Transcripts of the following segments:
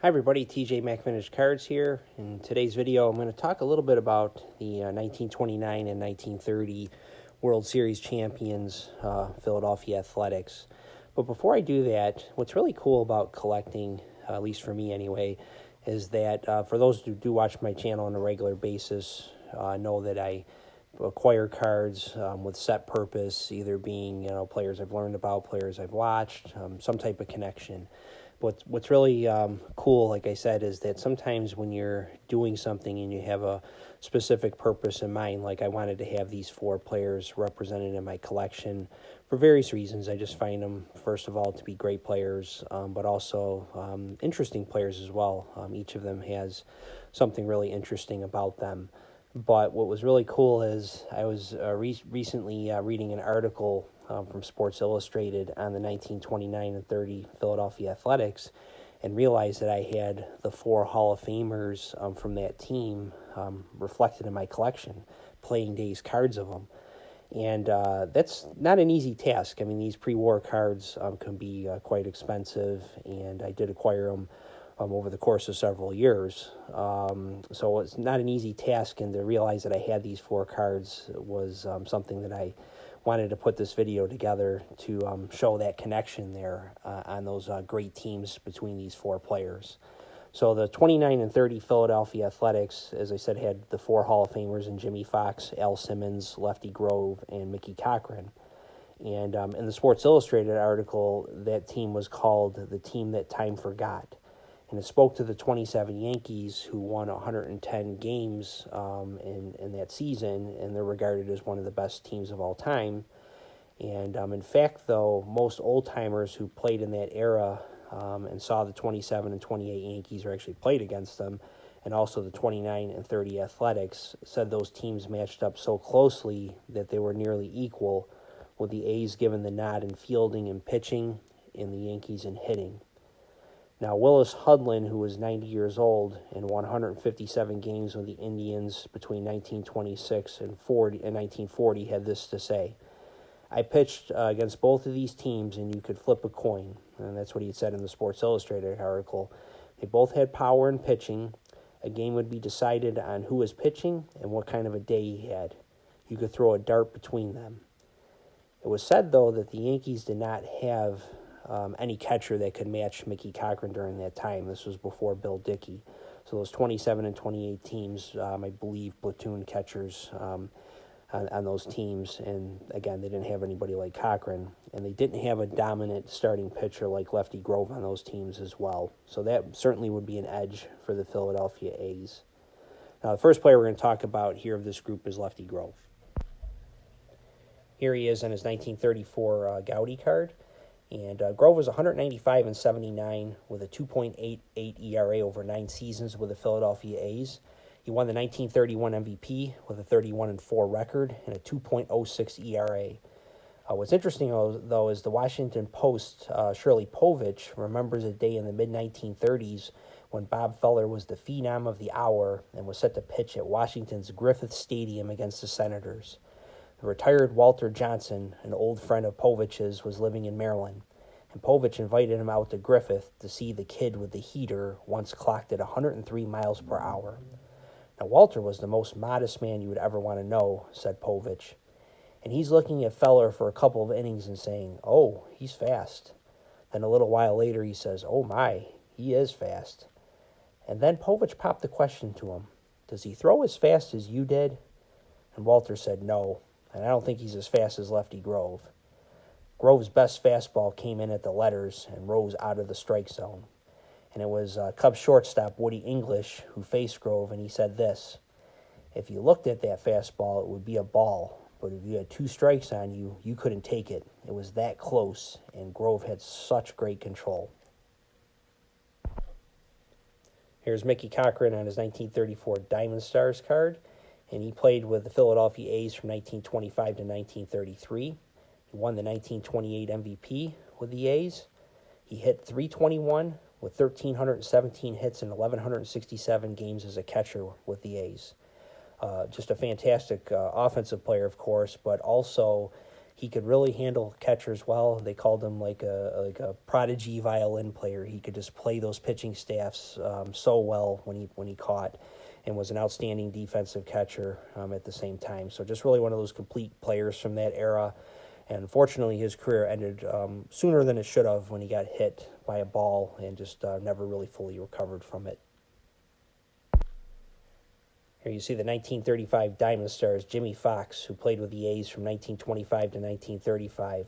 Hi everybody, TJ Mac Vintage Cards here. In today's video, I'm going to talk a little bit about the 1929 and 1930 World Series champions, Philadelphia Athletics. But before I do that, what's really cool about collecting, at least for me anyway, is that for those who do watch my channel on a regular basis, know that I acquire cards with set purpose, either being players I've learned about, players I've watched, some type of connection. What's really cool, like I said, is that sometimes when you're doing something and you have a specific purpose in mind, like I wanted to have these four players represented in my collection for various reasons. I just find them, first of all, to be great players, but also interesting players as well. Each of them has something really interesting about them. But what was really cool is I was recently reading an article from Sports Illustrated on the 1929 and 30 Philadelphia Athletics and realized that I had the four Hall of Famers from that team reflected in my collection, playing days cards of them. And that's not an easy task. I mean, these pre-war cards can be quite expensive, and I did acquire them over the course of several years. So it's not an easy task, and to realize that I had these four cards was something that I wanted to put this video together to show that connection there on those great teams between these four players. So the 29 and 30 Philadelphia Athletics, as I said, had the four Hall of Famers in Jimmy Foxx, Al Simmons, Lefty Grove, and Mickey Cochrane. And in the Sports Illustrated article, that team was called the team that time forgot. And it spoke to the 27 Yankees who won 110 games in that season, and they're regarded as one of the best teams of all time. And in fact, though, most old-timers who played in that era and saw the 27 and 28 Yankees or actually played against them, and also the 29 and 30 Athletics, said those teams matched up so closely that they were nearly equal, with the A's given the nod in fielding and pitching, and the Yankees in hitting. Now, Willis Hudlin, who was 90 years old and won 157 games with the Indians between 1926 and 1940, had this to say: "I pitched against both of these teams, and you could flip a coin." And that's what he had said in the Sports Illustrated article. They both had power in pitching. A game would be decided on who was pitching and what kind of a day he had. You could throw a dart between them. It was said, though, that the Yankees did not have any catcher that could match Mickey Cochrane during that time. This was before Bill Dickey. So those 27 and 28 teams, I believe, platoon catchers on those teams. And again, they didn't have anybody like Cochrane. And they didn't have a dominant starting pitcher like Lefty Grove on those teams as well. So that certainly would be an edge for the Philadelphia A's. Now, the first player we're going to talk about here of this group is Lefty Grove. Here he is on his 1934 Gaudy card. And Grove was 195 and 79 with a 2.88 ERA over 9 seasons with the Philadelphia A's. He won the 1931 MVP with a 31-4 record and a 2.06 ERA. What's interesting, though, is the Washington Post, Shirley Povich, remembers a day in the mid-1930s when Bob Feller was the phenom of the hour and was set to pitch at Washington's Griffith Stadium against the Senators. The retired Walter Johnson, an old friend of Povich's, was living in Maryland, and Povich invited him out to Griffith to see the kid with the heater, once clocked at 103 miles per hour. Now, Walter was the most modest man you would ever want to know, said Povich, and he's looking at Feller for a couple of innings and saying, "Oh, he's fast." Then a little while later he says, "Oh my, he is fast." And then Povich popped the question to him, "Does he throw as fast as you did?" And Walter said, "No. And I don't think he's as fast as Lefty Grove." Grove's best fastball came in at the letters and rose out of the strike zone. And it was Cubs shortstop Woody English who faced Grove, and he said this: "If you looked at that fastball, it would be a ball. But if you had 2 strikes on you, you couldn't take it. It was that close, and Grove had such great control." Here's Mickey Cochrane on his 1934 Diamond Stars card. And he played with the Philadelphia A's from 1925 to 1933. He won the 1928 MVP with the A's. He hit .321 with 1,317 hits and 1,167 games as a catcher with the A's. Just a fantastic offensive player, of course, but also He could really handle catchers well. They called him like a prodigy violin player. He could just play those pitching staffs so well when he caught, and was an outstanding defensive catcher at the same time. So just really one of those complete players from that era. And unfortunately, his career ended sooner than it should have when he got hit by a ball and just never really fully recovered from it. Here you see the 1935 Diamond Stars, Jimmy Foxx, who played with the A's from 1925 to 1935,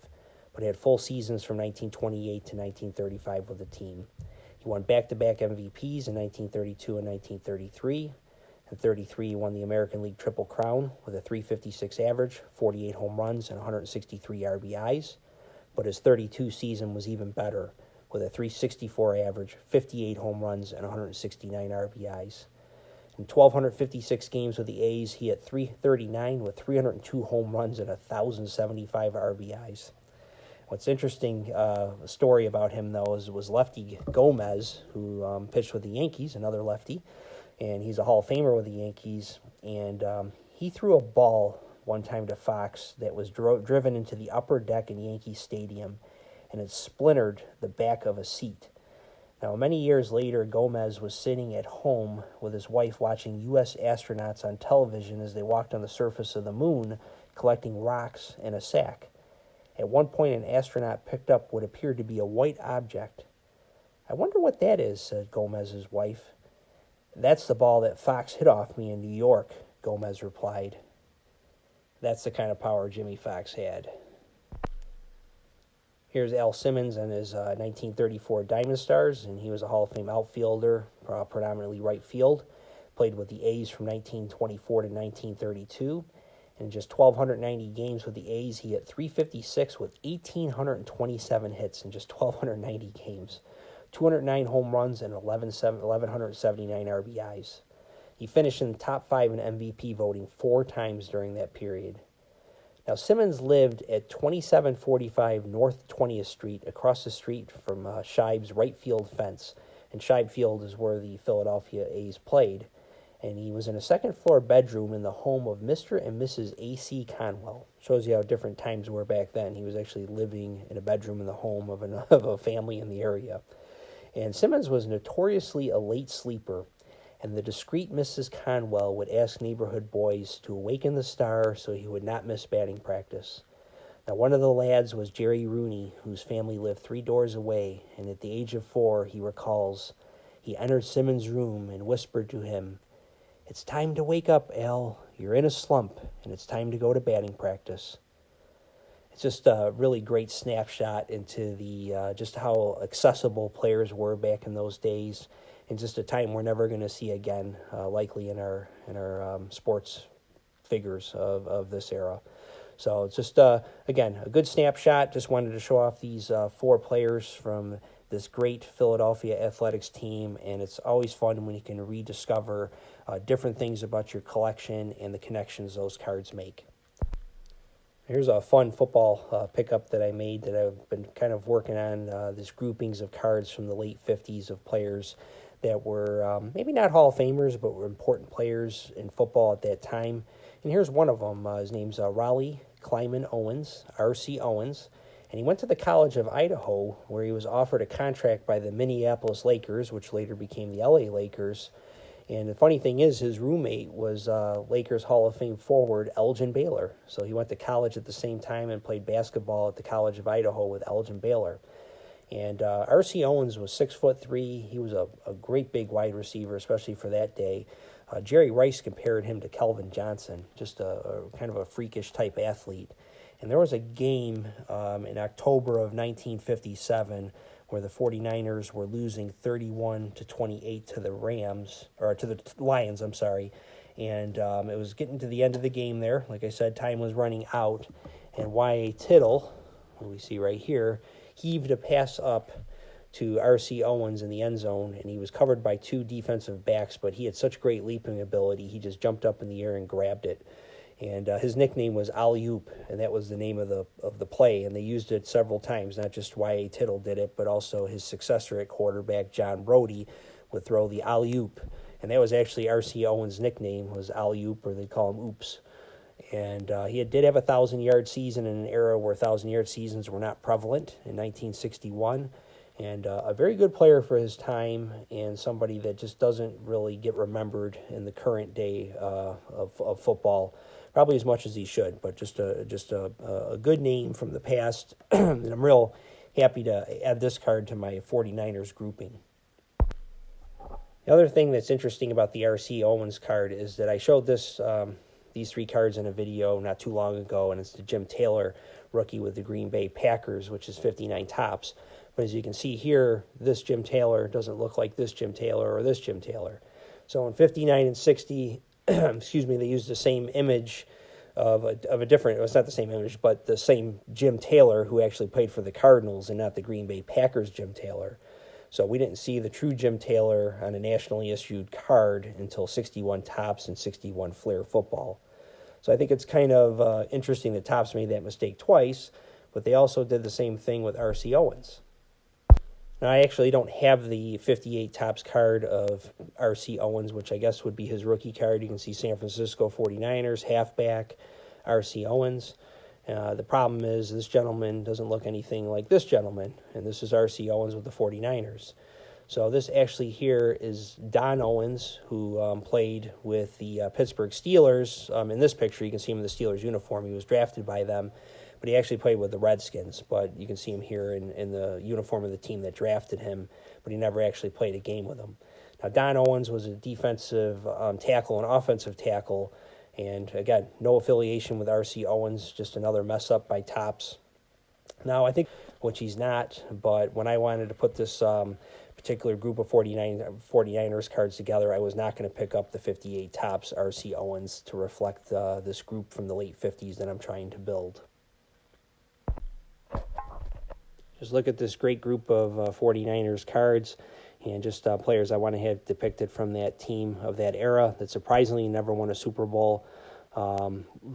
but had full seasons from 1928 to 1935 with the team. He won back-to-back MVPs in 1932 and 1933. In 33, he won the American League Triple Crown with a .356 average, 48 home runs, and 163 RBIs. But his 32 season was even better, with a .364 average, 58 home runs, and 169 RBIs. In 1,256 games with the A's, he hit .339 with 302 home runs and 1,075 RBIs. What's interesting story about him, though, was Lefty Gomez, who pitched with the Yankees, another lefty, and he's a Hall of Famer with the Yankees, and he threw a ball one time to Foxx that was driven into the upper deck in Yankee Stadium, and it splintered the back of a seat. Now, many years later, Gomez was sitting at home with his wife watching U.S. astronauts on television as they walked on the surface of the moon, collecting rocks in a sack. At one point, an astronaut picked up what appeared to be a white object. "I wonder what that is," said Gomez's wife. "That's the ball that Foxx hit off me in New York," Gomez replied. That's the kind of power Jimmy Foxx had. Here's Al Simmons and his 1934 Diamond Stars, and he was a Hall of Fame outfielder, predominantly right field. Played with the A's from 1924 to 1932. In just 1,290 games with the A's, he hit .356 with 1,827 hits in just 1,290 games, 209 home runs, and 1,179 RBIs. He finished in the top 5 in MVP voting 4 times during that period. Now, Simmons lived at 2745 North 20th Street, across the street from Scheib's right field fence. And Scheib Field is where the Philadelphia A's played. And he was in a second-floor bedroom in the home of Mr. and Mrs. A.C. Conwell. Shows you how different times were back then. He was actually living in a bedroom in the home of a family in the area. And Simmons was notoriously a late sleeper. And the discreet Mrs. Conwell would ask neighborhood boys to awaken the star so he would not miss batting practice. Now, one of the lads was Jerry Rooney, whose family lived 3 doors away, and at the age of 4, he recalls, he entered Simmons' room and whispered to him, "It's time to wake up, Al. You're in a slump, and it's time to go to batting practice." It's just a really great snapshot into the just how accessible players were back in those days, and just a time we're never going to see again, likely in our sports figures of this era. So it's just, again, a good snapshot. Just wanted to show off these 4 players from this great Philadelphia Athletics team, and it's always fun when you can rediscover different things about your collection and the connections those cards make. Here's a fun football pickup that I made that I've been kind of working on, this groupings of cards from the late 50s of players that were maybe not Hall of Famers, but were important players in football at that time. And here's one of them. His name's Raleigh Kleiman Owens, R.C. Owens. And he went to the College of Idaho, where he was offered a contract by the Minneapolis Lakers, which later became the L.A. Lakers. And the funny thing is, his roommate was Lakers Hall of Fame forward Elgin Baylor. So he went to college at the same time and played basketball at the College of Idaho with Elgin Baylor. And R.C. Owens was 6'3". He was a great big wide receiver, especially for that day. Jerry Rice compared him to Kelvin Johnson, just a kind of a freakish type athlete. And there was a game in October of 1957 where the 49ers were losing 31-28 to the Lions, And it was getting to the end of the game there. Like I said, time was running out. And Y.A. Tittle, who we see right here, heaved a pass up to R.C. Owens in the end zone, and he was covered by 2 defensive backs, but he had such great leaping ability, he just jumped up in the air and grabbed it. And his nickname was Alley-oop, and that was the name of the play, and they used it several times. Not just Y.A. Tittle did it, but also his successor at quarterback, John Brody, would throw the alley-oop, and that was actually R.C. Owens' nickname, was Alley-oop, or they call him Oops. And he did have a 1,000-yard season in an era where 1,000-yard seasons were not prevalent in 1961. And a very good player for his time, and somebody that just doesn't really get remembered in the current day of football, probably as much as he should. But just a good name from the past, and I'm real happy to add this card to my 49ers grouping. The other thing that's interesting about the R.C. Owens card is that I showed these three cards in a video not too long ago, and it's the Jim Taylor rookie with the Green Bay Packers, which is 59 tops. But as you can see here, this Jim Taylor doesn't look like this Jim Taylor or this Jim Taylor. So in 59 and 60, excuse me, they used the same image of a different, it's not the same image, but the same Jim Taylor who actually played for the Cardinals and not the Green Bay Packers Jim Taylor. So we didn't see the true Jim Taylor on a nationally issued card until 61 Topps and 61 Flair Football. So I think it's kind of interesting that Topps made that mistake twice, but they also did the same thing with R.C. Owens. Now, I actually don't have the 58 Topps card of R.C. Owens, which I guess would be his rookie card. You can see San Francisco 49ers, halfback, R.C. Owens. The problem is this gentleman doesn't look anything like this gentleman, and this is R.C. Owens with the 49ers. So this actually here is Don Owens, who played with the Pittsburgh Steelers. In this picture, you can see him in the Steelers uniform. He was drafted by them, but he actually played with the Redskins. But you can see him here in the uniform of the team that drafted him, but he never actually played a game with them. Now, Don Owens was a defensive tackle and offensive tackle, and again, no affiliation with R.C. Owens, just another mess up by Topps. Now, I think, which he's not, but when I wanted to put this particular group of 49ers cards together, I was not going to pick up the 58 Topps R.C. Owens to reflect this group from the late 50s that I'm trying to build. Just look at this great group of 49ers cards and just players I want to have depicted from that team of that era that surprisingly never won a Super Bowl.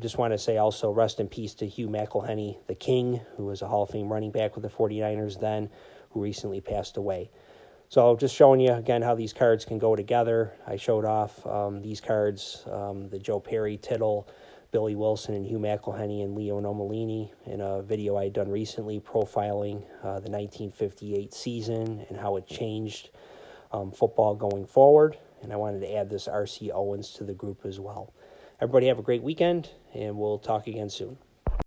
Just want to say also rest in peace to Hugh McElhenney, the King, who was a Hall of Fame running back with the 49ers then, who recently passed away. So just showing you again how these cards can go together. I showed off these cards, the Joe Perry, Tittle, Billy Wilson, and Hugh McElhenney and Leo Nomolini in a video I had done recently profiling the 1958 season and how it changed football going forward. And I wanted to add this R.C. Owens to the group as well. Everybody have a great weekend, and we'll talk again soon.